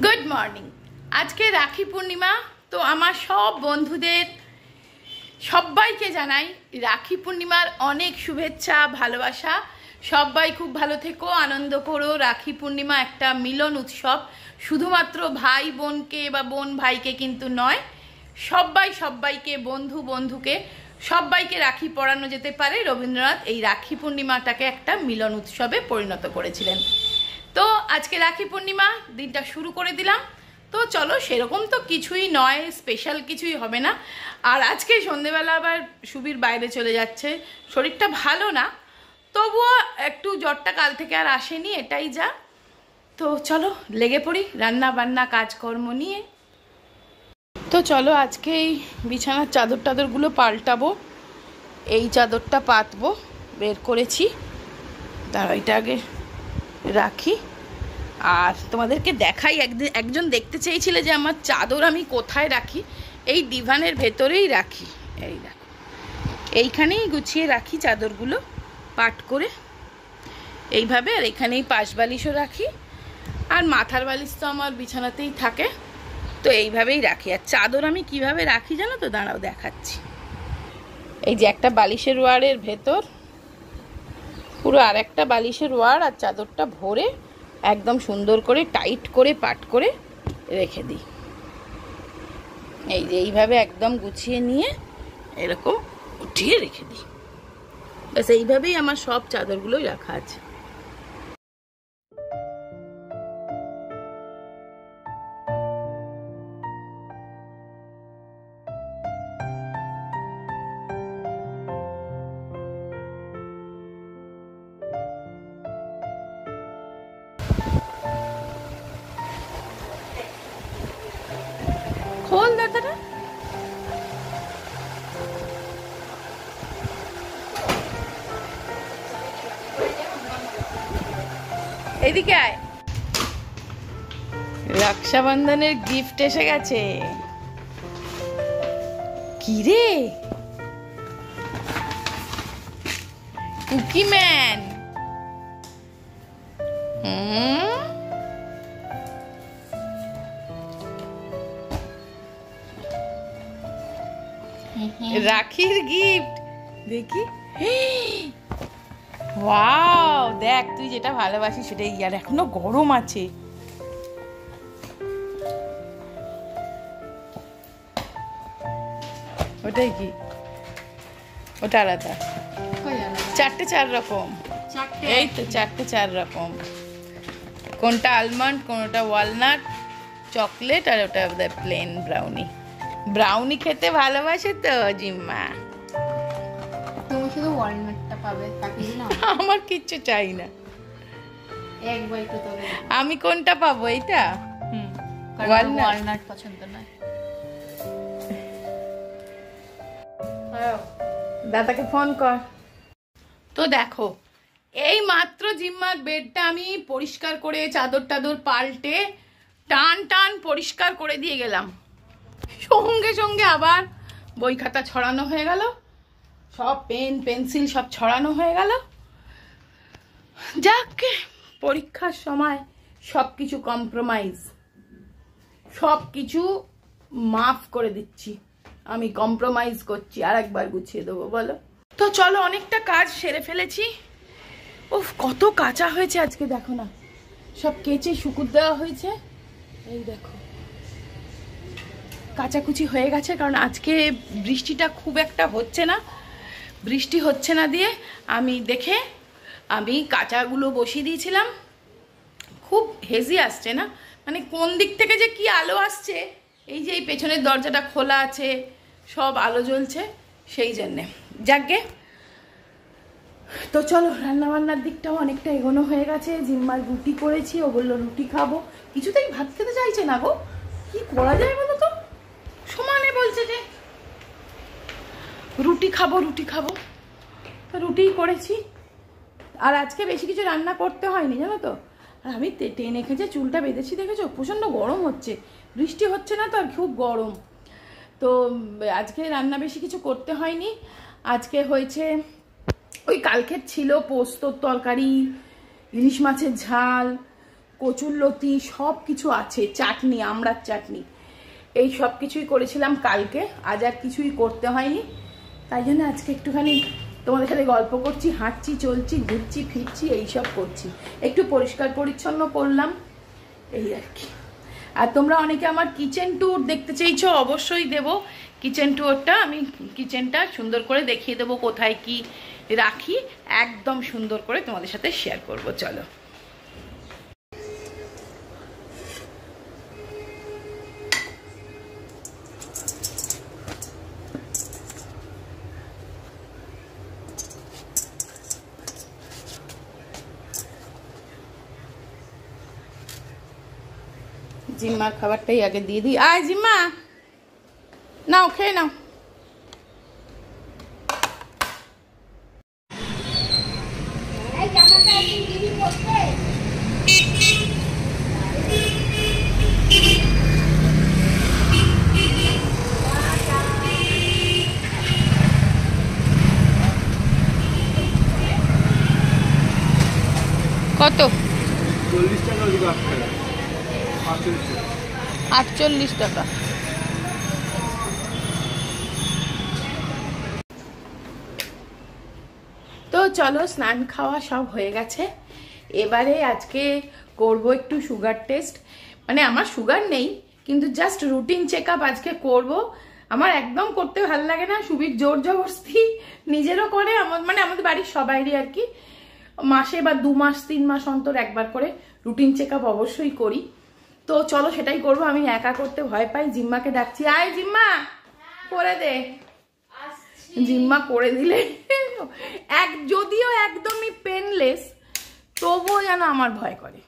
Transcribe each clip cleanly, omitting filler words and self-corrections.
Good morning. আজকে রাখি পূর্ণিমা, তো আমার সব বন্ধুদের সবাইকে জানাই রাখি পূর্ণিমার অনেক শুভেচ্ছা, ভালোবাসা। সবাই খুব ভালো থেকো, আনন্দ করো। রাখি পূর্ণিমা একটা মিলন উৎসব, শুধুমাত্র ভাই বোনকে বা বোন ভাইকে কিন্তু নয়, সবাইকে, বন্ধু বন্ধুকে সবাইকে রাখি পরানো যেতে পারে। রবীন্দ্রনাথ এই রাখি পূর্ণিমাটাকে একটা মিলন উৎসবে পরিণত করেছিলেন। তো আজকে রাখি পূর্ণিমা, দিনটা শুরু করে দিলাম। তো চলো, সেরকম তো কিছুই নয়, স্পেশাল কিছুই হবে না। আর আজকে সন্ধেবেলা আবার সুবীর বাইরে চলে যাচ্ছে, শরীরটা ভালো না, তবুও একটু জ্বরটা কাল থেকে আর আসেনি, এটাই যা। তো চলো লেগে পড়ি রান্না বান্না কাজকর্ম নিয়ে। তো চলো আজকে এই বিছানার চাদর টাদরগুলো পাল্টাবো। এই চাদরটা পাতবো, বের করেছি, দাঁড়াও এটা আগে রাখি। আর তোমাদেরকে দেখাই, একজন দেখতে চেয়েছিলে যে আমার চাদর আমি কোথায় রাখি। এই ডিভানের ভেতরেই রাখি, এই দেখো এইখানেই গুছিয়ে রাখি চাদরগুলো পাট করে এইভাবে। আর এখানেই পাশ বালিশও রাখি, আর মাথার বালিশ তো আমার বিছানাতেই থাকে, তো এইভাবেই রাখি। আর চাদর আমি কিভাবে রাখি জানো তো, দাঁড়াও দেখাচ্ছি। এই যে একটা বালিশের ওয়ারের ভেতর পুরো আর একটা বালিশের ওয়ার, আর চাদরটা ভরে একদম সুন্দর করে টাইট করে পাট করে রেখে দিই। এই যে এইভাবে একদম গুছিয়ে নিয়ে এরকম উঠিয়ে রেখে দিই। ব্যাস এইভাবেই আমার সব চাদরগুলোই রাখা আছে। খোল দাদাটা, এদিকে আয়। রক্ষাবন্ধনের গিফট এসে গেছে। কি রে? কুকিম্যান। রাখির গিফট দেখি। ওয়াও, দেখ তুই যেটা ভালোবাসিস সেটাই। আর এখনো গরম আছে। ওটাই কি? ওটা আলাদা, চারটে চার রকম। এই তো চারটে চার রকম, কোনটা আলমন্ড, কোনটা ওয়ালনাট, চকলেট, আর ওটা প্লেন ব্রাউনি। ব্রাউনি খেতে ভালোবাসে তো জিম্মা। তুমি শুধু ওয়ালনাটটা পাবে, বাকি না। আমার কিচ্ছু চাই না। একবার একটু তবে আমি কোনটা পাবো? এইটা? ওয়ালনাট পছন্দ না। দাদাকে ফোন কর। তো দেখো, এই মাত্র জিম্মার বেডটা আমি পরিষ্কার করে চাদর টাদর পাল্টে টান টান পরিষ্কার করে দিয়ে গেলাম। সঙ্গে সঙ্গে আবার বই খাতা ছড়ানো হয়ে গেল, সব পেন পেন্সিল সব ছড়ানো হয়ে গেল। যাকে পরীক্ষার সময় সব কিছু কম্প্রোমাইজ, সব কিছু মাফ করে দিচ্ছি, আমি কম্প্রোমাইজ করছি, আর একবার গুছিয়ে দেবো বলো। তো চলো, অনেকটা কাজ সেরে ফেলেছি। উফ, কত কাঁচা হয়েছে আজকে, দেখো না, সব কেচে শুকুর দেওয়া হয়েছে। এই দেখো কাচাকুচি হয়ে গেছে, কারণ আজকে বৃষ্টিটা খুব একটা হচ্ছে না। বৃষ্টি হচ্ছে না দিয়ে আমি কাঁচাগুলো বসিয়ে দিয়েছিলাম। খুব হেজি আসছে না, মানে কোন দিক থেকে যে কি আলো আসছে, এই যে এই পেছনের দরজাটা খোলা আছে, সব আলো জ্বলছে, সেই জন্যে। যাকগে, তো চলো রান্নাবান্নার দিকটাও অনেকটা এগোনো হয়ে গেছে। জিম্মার রুটি করেছি, ও বললো রুটি খাবো, কিছুতেই ভাত খেতে চাইছে না গো। কি করা যায় বলো তো? সমানে বলছে যে রুটি খাবো রুটি খাবো, তো রুটিই করেছি। আর আজকে বেশি কিছু রান্না করতে হয়নি জানো তো। আর আমি টেনে খেঁচে চুলটা বেঁধেছি, দেখেছো? প্রচণ্ড গরম হচ্ছে, বৃষ্টি হচ্ছে না তো, আর খুব গরম। তো আজকে রান্না বেশি কিছু করতে হয়নি। আজকে হয়েছে ওই কালকের ছিল পোস্তর তরকারি, ইলিশ মাছের ঝাল, কচুরলতি সব কিছু আছে, চাটনি, আমড়ার চাটনি, এই সব কিছুই করেছিলাম কালকে। আজ আর কিছুই করতে হয়নি, তাই জন্য আজকে একটুখানি তোমাদের সাথে গল্প করছি, হাঁটছি, চলছি, ঘুরছি, ফিরছি, এইসব করছি। একটু পরিষ্কার পরিচ্ছন্ন করলাম, এই আর কি। আর তোমরা অনেকে আমার কিচেন ট্যুর দেখতে চাইছো, অবশ্যই দেব কিচেন ট্যুরটা। আমি কিচেনটা সুন্দর করে দেখিয়ে দেবো, কোথায় কি রাখি একদম সুন্দর করে তোমাদের সাথে শেয়ার করব। চলো। জিম্মার খাবারটাই আগে দিয়ে দিই। আয় জিম্মা, নাও খেয়ে নাও। কত? 48 টাকা। তো চলো, স্নান খাওয়া সব হয়ে গেছে। এবারে আজকে করব একটু সুগার টেস্ট। মানে আমার সুগার নেই, কিন্তু জাস্ট রুটিন চেক আপ আজকে করব। আমার একদম করতে ভালো লাগে না, সুবীর জোর জবরদস্তি নিজেরও করে, মানে আমাদের বাড়ির সবাইরই আর কি। মাসে বা 2 মাস 3 মাস অন্তর একবার করে রুটিন চেক আপ অবশ্যই করি। তো চলো সেটাই করব। আমি একা করতে ভয় পাই, জিম্মাকে ডাকছি, আয় জিম্মা করে দে। জিম্মা করে দিলে যদিও একদমই পেনলেস, তবুও যেন আমার ভয় করে,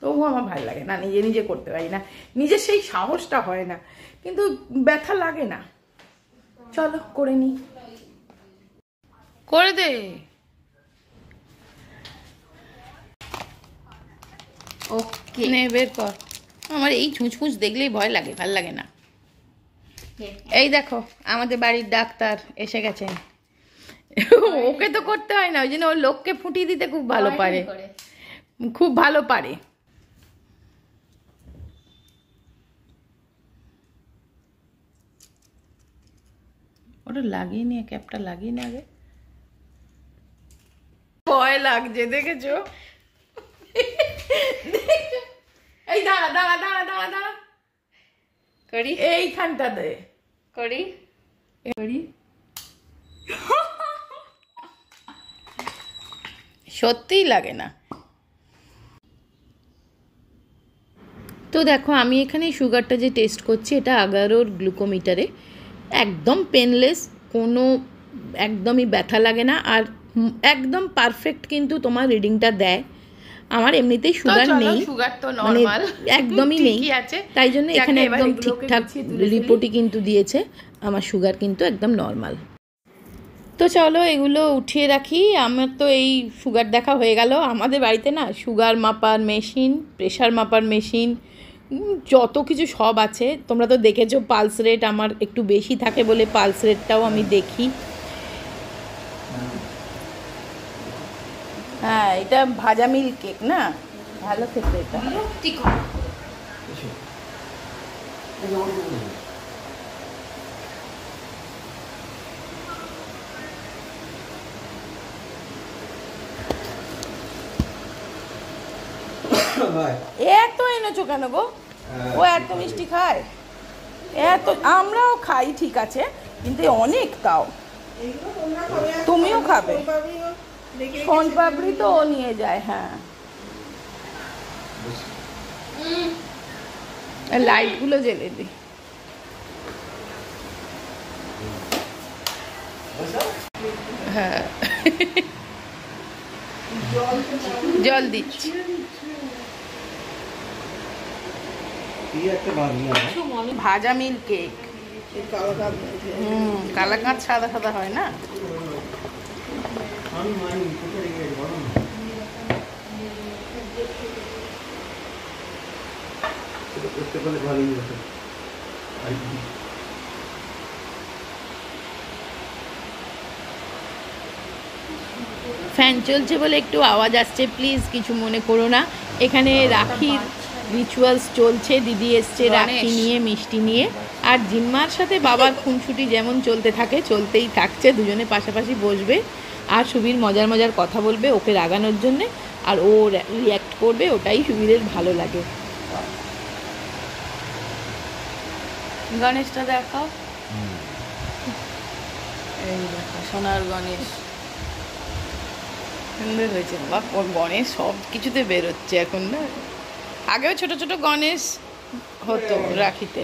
তবুও আমার ভালো লাগে না, নিজে নিজে করতে পারি না, নিজের সেই সাহসটা হয় না, কিন্তু ব্যথা লাগে না। চলো করে নি, করে দে। ওকে নে বের কর। আমার এই ছুঁচফুঁচ দেখলেই ভয় লাগে, ভাল লাগে না। এই দেখো আমাদের বাড়ির ডাক্তার এসে গেছেন। ওকে তো করতে হয় না, ওই জন্য ওর লোককে ফুটিয়ে দিতে খুব ভালো পারে, খুব ভালো পারে। ওটা লাগিয়ে নিয়ে, ক্যাপটা লাগিয়ে নে আগে। ভয় লাগছে দেখেছো? এই দাঁড়া দাঁড়া দাঁড়া দাঁড়া দাঁড়া করি, এইখানটা দে করি করি। সত্যিই লাগে না। তো দেখো আমি এখানে সুগারটা যে টেস্ট করছি, এটা 11 গ্লুকোমিটারে, একদম পেনলেস, কোনো একদমই ব্যথা লাগে না, আর একদম পারফেক্ট কিন্তু তোমার রিডিংটা দেয়। আমার এমনিতেই সুগার নেই, সুগার তো নরমাল একদমই নেই, তাই জন্য এখানে একদম ঠিকঠাক রিপোর্টই কিন্তু দিয়েছে, আমার সুগার কিন্তু একদম নরমাল। তো চলো এগুলো উঠিয়ে রাখি। আমার তো এই সুগার দেখা হয়ে গেল। আমাদের বাড়িতে না সুগার মাপার মেশিন, প্রেশার মাপার মেশিন, যত কিছু সব আছে। তোমরা তো দেখেছো পালস রেট আমার একটু বেশি থাকে বলে পালস রেটটাও আমি দেখি। হ্যাঁ, এটা ভাজা মিল্ক কেক না, ভালো খেতে এটা। এত এনেছো কেন গো? ও এত মিষ্টি খায়? এত আমরাও খাই ঠিক আছে, কিন্তু অনেক তাও। তুমিও খাবে? সোনপাপড়ি তো ও নিয়ে যায়। হ্যাঁ, লাইট গুলো জ্বেলে দি। হ্যাঁ, জল দিচ্ছি। ভাজা মিল্ক কেক, কালাকাঁদ সাদা সাদা হয় না? ফ্যান চলছে বলে একটু আওয়াজ আসছে, প্লিজ কিছু মনে করো না। এখানে রাখির রিচুয়ালস চলছে, দিদি এসছে রাখি নিয়ে, মিষ্টি নিয়ে, আর জিম্মার সাথে বাবার খুনসুটি যেমন চলতে থাকে চলতেই থাকছে। দুজনে পাশাপাশি বসবে আর সুবীর মজার মজার কথা বলবে ওকে রাগানোর জন্যে, আর ও রিয়্যাক্ট করবে, ওটাই সুবীরের ভালো লাগে। গণেশটা দেখাও, এই দেখো সোনার গণেশ, সুন্দর হয়েছে। বা গণেশ সব কিছুতে বেরোচ্ছে এখন না, আগেও ছোট ছোট গণেশ হতো রাখিতে।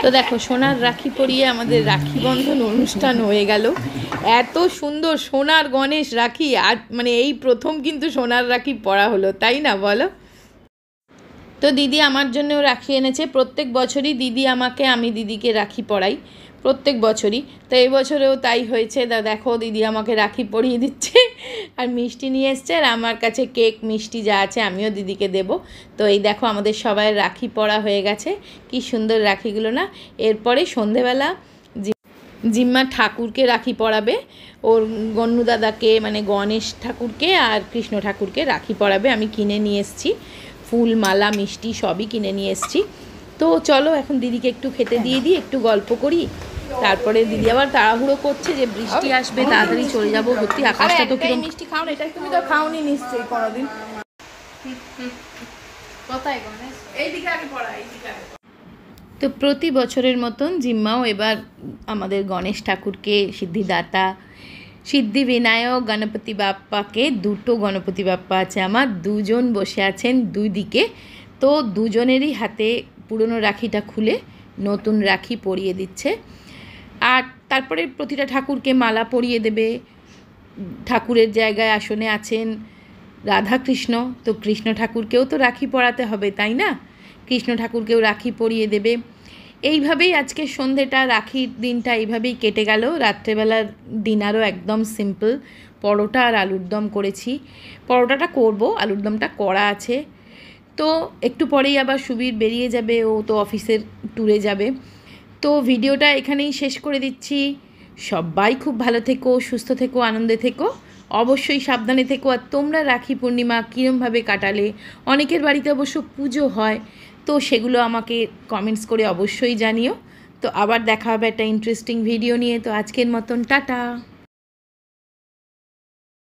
তো দেখো সোনার রাখি পরিয়ে আমাদের রাখি বন্ধন অনুষ্ঠান হয়ে গেল। এত সুন্দর সোনার গণেশ রাখি, আর মানে এই প্রথম কিন্তু সোনার রাখি পরা হলো, তাই না বলো? তো দিদি আমার জন্যও রাখি এনেছে। প্রত্যেক বছরই দিদি আমাকে, আমি দিদিকে রাখি পরাই প্রত্যেক বছরই। তো এই বছরেও তাই হয়েছে। দেখো দিদি আমাকে রাখি পরিয়ে দিচ্ছে আর মিষ্টি নিয়ে এসছে, আর আমার কাছে কেক মিষ্টি যা আছে আমিও দিদিকে দেব। তো এই দেখো আমাদের সবাই রাখি পরা হয়ে গেছে, কি সুন্দর রাখিগুলো না। এরপরে সন্ধেবেলা জিম্মা ঠাকুরকে রাখি পরাবে, ওর গন্নু দাদাকে মানে গণেশ ঠাকুরকে আর কৃষ্ণ ঠাকুরকে রাখি পরাবে। আমি কিনে নিয়ে এসেছি ফুল, মালা, মিষ্টি সবই কিনে নিয়ে এসেছি। তো চলো এখন দিদিকে একটু খেতে দিয়ে দিই, একটু গল্প করি, তারপরে দিদি আবার তাড়াহুড়ো করছে যে বৃষ্টি আসবে, তাড়াতাড়ি চলে যাবো। সত্যি আকাশটা তো কিরকম। মিষ্টি খাও না, এটা তুমি তো খাওনি নিশ্চয়ই কোনোদিন। কোথায় গণেশ? এইদিকে আগে পড়া, এইদিকে আগে। তো প্রতি বছরের মতন জিম্মাও এবার আমাদের গণেশ ঠাকুরকে, সিদ্ধিদাতা সিদ্ধি বিনায়ক গণপতি বাপ্পাকে, দুটো গণপতি বাপ্পা আছে আমার, দুজন বসে আছেন দুই দিকে। তো দুজনেরই হাতে পুরনো রাখিটা খুলে নতুন রাখি পরিয়ে দিচ্ছে। আর তারপরে প্রতিটা ঠাকুরকে মালা পরিয়ে দেবে। ঠাকুরের জায়গায় আসনে আছেন রাধাকৃষ্ণ, তো কৃষ্ণ ঠাকুরকেও তো রাখি পরাতে হবে, তাই না? কৃষ্ণ ঠাকুরকেও রাখি পরিয়ে দেবে। এইভাবেই আজকে সন্ধেটা, রাখির দিনটা এইভাবেই কেটে গেল। রাত্রেবেলার ডিনারও একদম সিম্পল, পরোটা আর আলুর দম করেছি। পরোটাটা করব, আলুর দমটা করা আছে। তো একটু পরেই আবার সুবীর বেরিয়ে যাবে, ও তো অফিসের ট্যুরে যাবে। তো ভিডিওটা এখানেই শেষ করে দিচ্ছি। সবাই খুব ভালো থেকো, সুস্থ থেকো, আনন্দে থেকো, অবশ্যই সাবধানে থেকো। আর তোমরা রাখি পূর্ণিমা কীরমভাবে কাটালে? অনেকের বাড়িতে অবশ্য পুজো হয়, তো সেগুলো আমাকে কমেন্টস করে অবশ্যই জানিও। তো আবার দেখা হবে একটা ইন্টারেস্টিং ভিডিও নিয়ে। তো আজকের মতন টাটা।